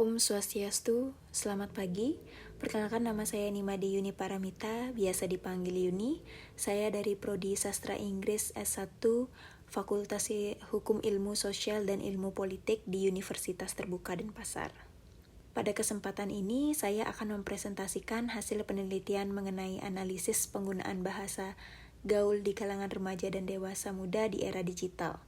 Om Swastiastu, selamat pagi. Perkenalkan, nama saya Nimade Yuni Paramita, biasa dipanggil Yuni. Saya dari Prodi Sastra Inggris S1, Fakultas Hukum Ilmu Sosial dan Ilmu Politik di Universitas Terbuka Denpasar. Pada kesempatan ini, saya akan mempresentasikan hasil penelitian mengenai analisis penggunaan bahasa gaul di kalangan remaja dan dewasa muda di era digital.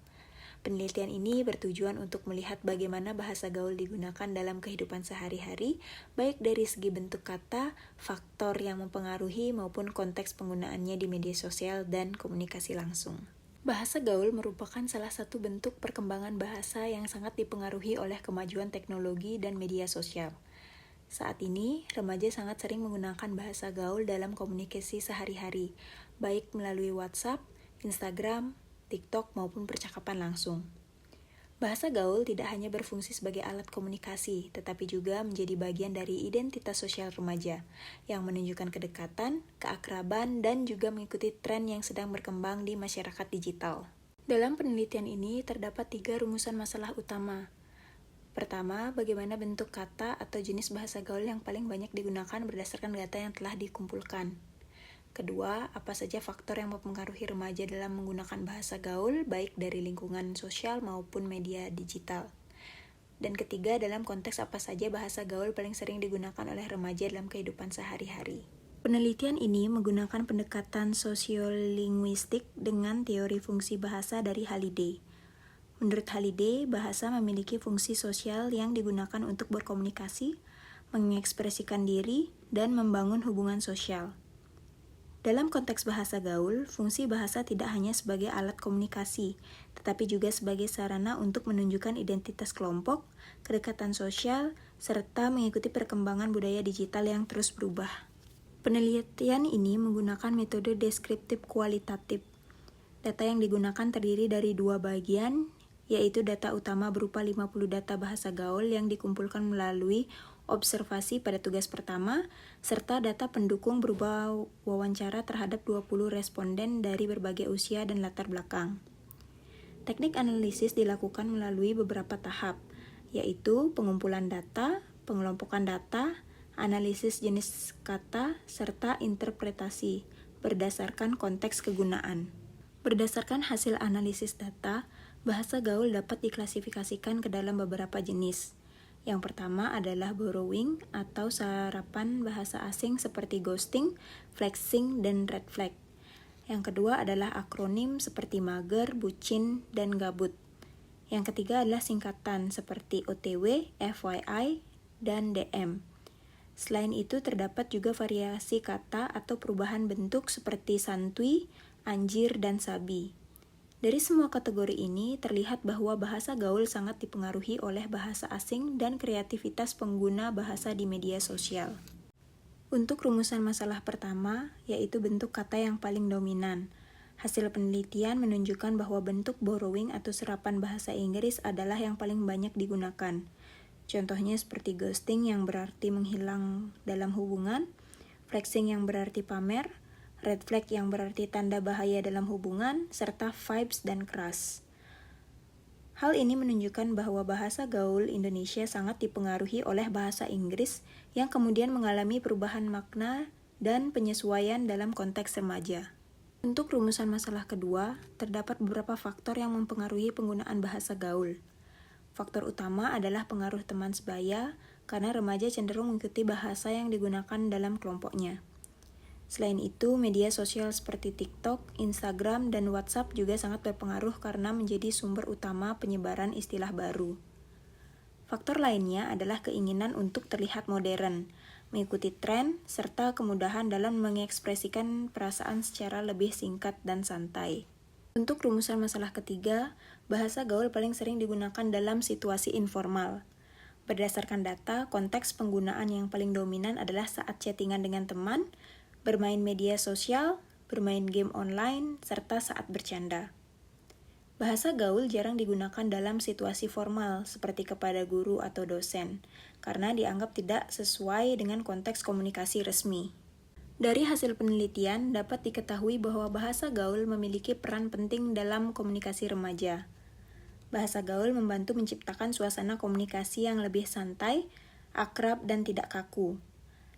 Penelitian ini bertujuan untuk melihat bagaimana bahasa gaul digunakan dalam kehidupan sehari-hari, baik dari segi bentuk kata, faktor yang mempengaruhi, maupun konteks penggunaannya di media sosial dan komunikasi langsung. Bahasa gaul merupakan salah satu bentuk perkembangan bahasa yang sangat dipengaruhi oleh kemajuan teknologi dan media sosial. Saat ini, remaja sangat sering menggunakan bahasa gaul dalam komunikasi sehari-hari, baik melalui WhatsApp, Instagram, TikTok, maupun percakapan langsung. Bahasa gaul tidak hanya berfungsi sebagai alat komunikasi, tetapi juga menjadi bagian dari identitas sosial remaja, yang menunjukkan kedekatan, keakraban, dan juga mengikuti tren yang sedang berkembang di masyarakat digital. Dalam penelitian ini terdapat 3 rumusan masalah utama. Pertama, bagaimana bentuk kata atau jenis bahasa gaul yang paling banyak digunakan berdasarkan data yang telah dikumpulkan. Kedua, apa saja faktor yang mempengaruhi remaja dalam menggunakan bahasa gaul, baik dari lingkungan sosial maupun media digital. Dan ketiga, dalam konteks apa saja bahasa gaul paling sering digunakan oleh remaja dalam kehidupan sehari-hari. Penelitian ini menggunakan pendekatan sosiolinguistik dengan teori fungsi bahasa dari Halliday. Menurut Halliday, bahasa memiliki fungsi sosial yang digunakan untuk berkomunikasi, mengekspresikan diri, dan membangun hubungan sosial. Dalam konteks bahasa gaul, fungsi bahasa tidak hanya sebagai alat komunikasi, tetapi juga sebagai sarana untuk menunjukkan identitas kelompok, kedekatan sosial, serta mengikuti perkembangan budaya digital yang terus berubah. Penelitian ini menggunakan metode deskriptif kualitatif. Data yang digunakan terdiri dari 2 bagian, yaitu data utama berupa 50 data bahasa gaul yang dikumpulkan melalui observasi pada tugas pertama, serta data pendukung berupa wawancara terhadap 20 responden dari berbagai usia dan latar belakang. Teknik analisis dilakukan melalui beberapa tahap, yaitu pengumpulan data, pengelompokan data, analisis jenis kata, serta interpretasi berdasarkan konteks kegunaan. Berdasarkan hasil analisis data, bahasa gaul dapat diklasifikasikan ke dalam beberapa jenis. Yang pertama adalah borrowing atau sarapan bahasa asing seperti ghosting, flexing, dan red flag. Yang kedua adalah akronim seperti mager, bucin, dan gabut. Yang ketiga adalah singkatan seperti OTW, FYI, dan DM. Selain itu terdapat juga variasi kata atau perubahan bentuk seperti santuy, anjir, dan sabi. Dari semua kategori ini, terlihat bahwa bahasa gaul sangat dipengaruhi oleh bahasa asing dan kreativitas pengguna bahasa di media sosial. Untuk rumusan masalah pertama, yaitu bentuk kata yang paling dominan. Hasil penelitian menunjukkan bahwa bentuk borrowing atau serapan bahasa Inggris adalah yang paling banyak digunakan. Contohnya seperti ghosting yang berarti menghilang dalam hubungan, flexing yang berarti pamer, red flag yang berarti tanda bahaya dalam hubungan, serta vibes dan crush. Hal ini menunjukkan bahwa bahasa gaul Indonesia sangat dipengaruhi oleh bahasa Inggris yang kemudian mengalami perubahan makna dan penyesuaian dalam konteks remaja. Untuk rumusan masalah kedua, terdapat beberapa faktor yang mempengaruhi penggunaan bahasa gaul. Faktor utama adalah pengaruh teman sebaya, karena remaja cenderung mengikuti bahasa yang digunakan dalam kelompoknya. Selain itu, media sosial seperti TikTok, Instagram, dan WhatsApp juga sangat berpengaruh karena menjadi sumber utama penyebaran istilah baru. Faktor lainnya adalah keinginan untuk terlihat modern, mengikuti tren, serta kemudahan dalam mengekspresikan perasaan secara lebih singkat dan santai. Untuk rumusan masalah ketiga, bahasa gaul paling sering digunakan dalam situasi informal. Berdasarkan data, konteks penggunaan yang paling dominan adalah saat chattingan dengan teman, bermain media sosial, bermain game online, serta saat bercanda. Bahasa gaul jarang digunakan dalam situasi formal seperti kepada guru atau dosen, karena dianggap tidak sesuai dengan konteks komunikasi resmi. Dari hasil penelitian, dapat diketahui bahwa bahasa gaul memiliki peran penting dalam komunikasi remaja. Bahasa gaul membantu menciptakan suasana komunikasi yang lebih santai, akrab, dan tidak kaku.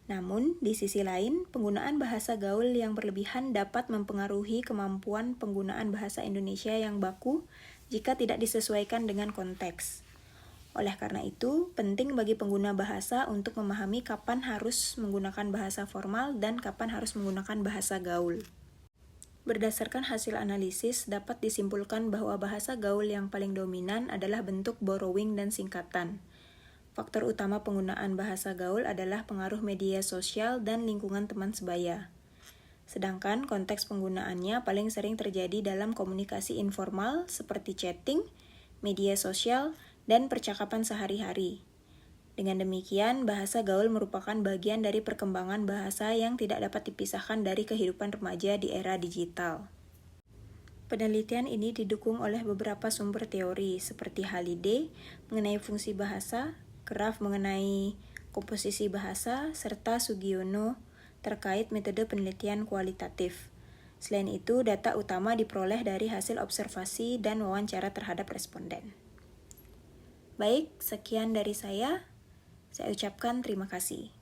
Namun, di sisi lain, penggunaan bahasa gaul yang berlebihan dapat mempengaruhi kemampuan penggunaan bahasa Indonesia yang baku jika tidak disesuaikan dengan konteks. Oleh karena itu, penting bagi pengguna bahasa untuk memahami kapan harus menggunakan bahasa formal dan kapan harus menggunakan bahasa gaul. Berdasarkan hasil analisis, dapat disimpulkan bahwa bahasa gaul yang paling dominan adalah bentuk borrowing dan singkatan. Faktor utama penggunaan bahasa gaul adalah pengaruh media sosial dan lingkungan teman sebaya. Sedangkan konteks penggunaannya paling sering terjadi dalam komunikasi informal seperti chatting, media sosial, dan percakapan sehari-hari. Dengan demikian, bahasa gaul merupakan bagian dari perkembangan bahasa yang tidak dapat dipisahkan dari kehidupan remaja di era digital. Penelitian ini didukung oleh beberapa sumber teori seperti Halliday mengenai fungsi bahasa, Graf mengenai komposisi bahasa, serta Sugiono terkait metode penelitian kualitatif. Selain itu, data utama diperoleh dari hasil observasi dan wawancara terhadap responden. Baik, sekian dari saya. Saya ucapkan terima kasih.